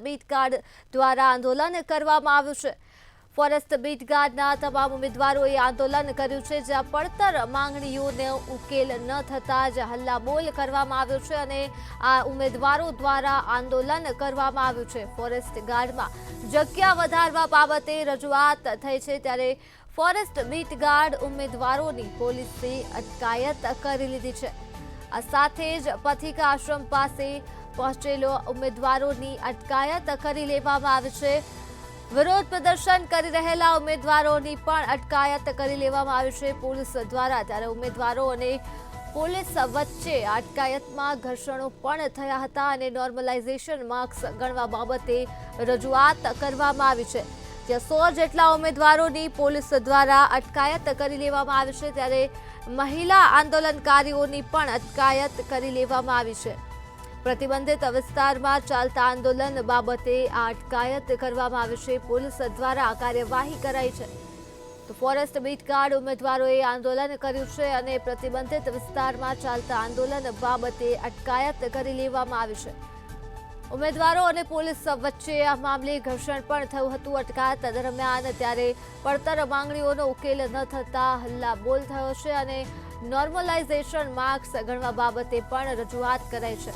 Bit guard દ્વારા આંદોલન કરવામાં આવ્યું છે। ફોરેસ્ટ બીટ ગાર્ડના તમામ ઉમેદવારોએ આંદોલન કર્યું છે, જ્યાં પડતર માંગણીઓને ઉકેલ ન થતાં જ હલ્લાબોલ કરવામાં આવ્યો છે અને આ ઉમેદવારો દ્વારા આંદોલન કરવામાં આવ્યું છે। ફોરેસ્ટ ગાર્ડમાં જગ્યા વધારવા બાબતે રજૂઆત થઈ છે, ત્યારે ફોરેસ્ટ બીટ ગાર્ડ ઉમેદવારોની પોલીસે અટકાયત કરી લીધી છે। આ સાથે જ પથિક આશ્રમ પાસે પહોંચેલો ઉમેદવારોની અટકાયત કરી લેવામાં આવી છે। વિરોધ પ્રદર્શન કરી રહેલા ઉમેદવારોની પણ અટકાયત કરી લેવામાં આવી છે પોલીસ દ્વારા। ત્યારે ઉમેદવારો અને પોલીસ વચ્ચે અટકાયતમાં ઘર્ષણો પણ થયા હતા અને નોર્મલાઇઝેશન માર્ક્સ ગણવા બાબતે રજૂઆત કરવામાં આવી છે, જ્યાં 100 જેટલા ઉમેદવારોની પોલીસ દ્વારા અટકાયત કરી લેવામાં આવી છે। ત્યારે મહિલા આંદોલનકારીઓની પણ અટકાયત કરી લેવામાં આવી છે। પ્રતિબંધિત વિસ્તારમાં ચાલતા આંદોલન બાબતે આ અટકાયત કરવામાં આવી છે। પોલીસ દ્વારા કાર્યવાહી કરાઈ છે। તો ફોરેસ્ટ બીટ ગાર્ડ ઉમેદવારોએ આંદોલન કર્યું છે અને પ્રતિબંધિત વિસ્તારમાં ચાલતા આંદોલન બાબતે અટકાયત કરી લેવામાં આવી છે। ઉમેદવારો અને પોલીસ વચ્ચે આ મામલે ઘર્ષણ પણ થયું હતું અટકાયત દરમિયાન। ત્યારે પડતર માંગણીઓનો ઉકેલ ન થતા હલ્લાબોલ થયો છે અને નોર્મલાઇઝેશન માર્ક્સ ગણવા બાબતે પણ રજૂઆત કરાઈ છે।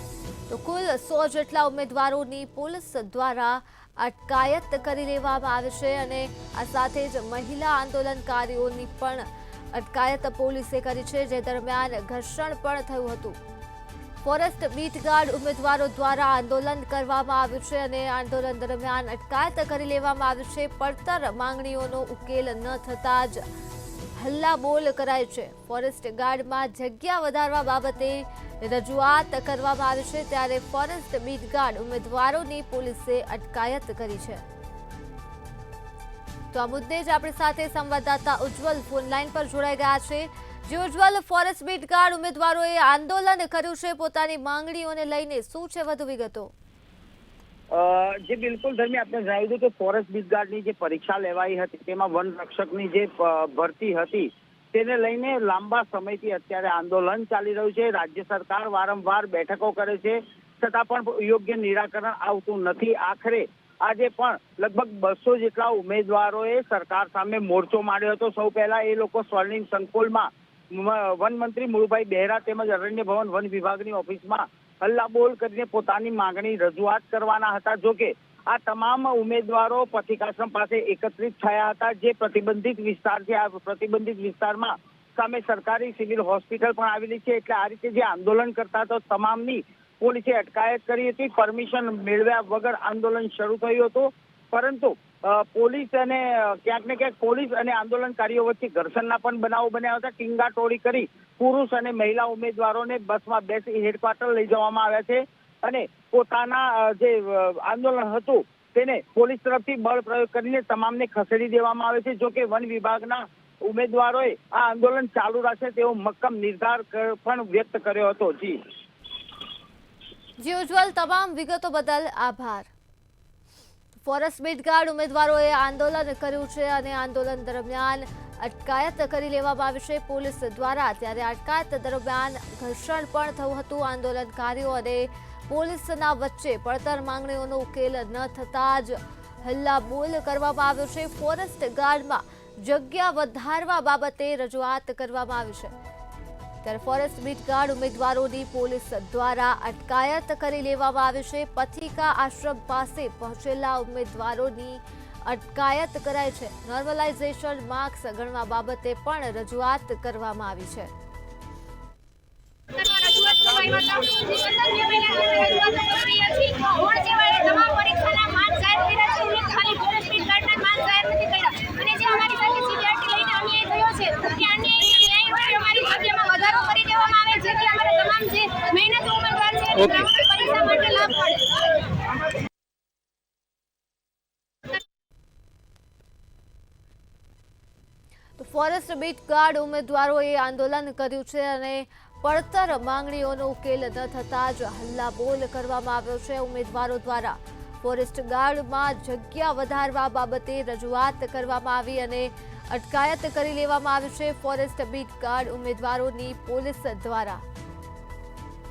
તો કુલ 100 જેટલા ઉમેદવારોની પોલીસ દ્વારા અટકાયત કરી લેવામાં આવી છે અને આ સાથે જ મહિલા આંદોલનકારીઓની પણ અટકાયત પોલીસે કરી છે, જે દરમિયાન ઘર્ષણ પણ થયું હતું। ફોરેસ્ટ બીટ ગાર્ડ ઉમેદવારો દ્વારા આંદોલન કરવામાં આવ્યું છે અને આંદોલન દરમિયાન અટકાયત કરી લેવામાં આવ્યું છે। પડતર માંગણીઓનો ઉકેલ ન થતા જ હલ્લાબોલ કરાય છે। ફોરેસ્ટ ગાર્ડમાં જગ્યા વધારવા બાબતે રજૂઆત કરવામાં આવી છે, ત્યારે ફોરેસ્ટ બીટ ગાર્ડ ઉમેદવારોની પોલીસે અટકાયત કરી છે। તો આ મુદ્દે જ આપણી સાથે સંવાદદાતા ઉજ્જવલ ફોનલાઈન પર જોડાઈ ગયા છે। જે ઉજ્જવલ, ફોરેસ્ટ બીટ ગાર્ડ ઉમેદવારોએ આંદોલન કર્યું છે પોતાની માંગણીઓને લઈને, શું છે વધુ વિગતો? જે બિલકુલ ધર્મી આપણે જણાવી દઉં કે ફોરેસ્ટ બીટ ગાર્ડની જે પરીક્ષા લેવાઈ હતી તેમાં વન રક્ષકની જે ભરતી હતી તેને લઈને લાંબા સમયથી અત્યારે આંદોલન ચાલી રહ્યું છે। રાજ્ય સરકાર વારંવાર બેઠકો કરે છે, છતાં પણ યોગ્ય નિરાકરણ આવતું નથી। આખરે આજે પણ લગભગ 200 જેટલા ઉમેદવારોએ સરકાર સામે મોરચો માંડ્યો હતો। સૌ પહેલા એ લોકો સ્વર્ણિમ સંકુલમાં વન મંત્રી મુળુભાઈ બહેરા તેમજ અરણ્ય ભવન વન વિભાગની ઓફિસમાં હલ્લાબોલ કરીને પોતાની માંગણી રજૂઆત કરવાના હતા। જોકે આ તમામ ઉમેદવારો પથિકાશ્રમ પાસે એકત્રિત થયા હતા, જે પ્રતિબંધિત વિસ્તાર છે। આ પ્રતિબંધિત વિસ્તારમાં સામે સરકારી સિવિલ હોસ્પિટલ પણ આવેલી છે, એટલે આ રીતે જે આંદોલન કરતા હતા તમામની પોલીસે અટકાયત કરી હતી। પરમિશન મેળવ્યા વગર આંદોલન શરૂ થયું હતું, પરંતુ પોલીસ અને ક્યાંક ને ક્યાંક પોલીસ અને આંદોલનકારીઓ વચ્ચે ઘર્ષણના પણ બનાવો બન્યા હતા। ટીંગાટોળી કરી પુરુષ અને મહિલા ઉમેદવારોને બસમાં બેસી હેડક્વાર્ટર લઈ જવામાં આવ્યા છે અને પોતાના જે આંદોલન હતું તેને પોલીસ તરફથી બળ પ્રયોગ કરીને તમામને ખસેડી દેવામાં આવે છે। જોકે વન વિભાગના ઉમેદવારોએ આ આંદોલન ચાલુ રાખશે તેવો મક્કમ નિર્ધાર પણ વ્યક્ત કર્યો હતો। જી ઉજ્જવલ, તમામ વિગતો બદલ આભાર। ફોરેસ્ટ બીટ ગાર્ડ ઉમેદવારોએ આંદોલન કર્યું છે અને આંદોલન દરમિયાન અટકાયત કરી લેવામાં આવી છે પોલીસ દ્વારા। ત્યારે અટકાયત દરમિયાન ઘર્ષણ પણ થયું હતું આંદોલનકારીઓ અને પોલીસના વચ્ચે। પડતર માંગણીઓનો ઉકેલ ન થતાં જ હલ્લાબોલ કરવામાં આવ્યો છે। ફોરેસ્ટ ગાર્ડમાં જગ્યા વધારવા બાબતે રજૂઆત કરવામાં આવી છે, ત્યારે ફોરેસ્ટ બીટ ગાર્ડ ઉમેદવારોની પોલીસ દ્વારા અટકાયત કરી લેવામાં આવી છે। પથિકા આશ્રમ પાસે પહોંચેલા ઉમેદવારોની અટકાયત કરાઈ છે। નોર્મલાઇઝેશન માર્ક્સ ગણવા બાબતે પણ રજૂઆત કરવામાં આવી છે। તો ફોરેસ્ટ બીટ ગાર્ડ ઉમેદવારોએ આંદોલન કર્યું છે અને પડતર માંગણીઓનો ઉકેલ ન થતાં જ હલ્લાબોલ કરવામાં આવ્યો છે ઉમેદવારો દ્વારા। ફોરેસ્ટ ગાર્ડમાં જગ્યા વધારવા બાબતે રજૂઆત કરવામાં આવી અને અટકાયત કરી લેવામાં આવી છે ફોરેસ્ટ બીટ ગાર્ડ ઉમેદવારોની પોલીસ દ્વારા।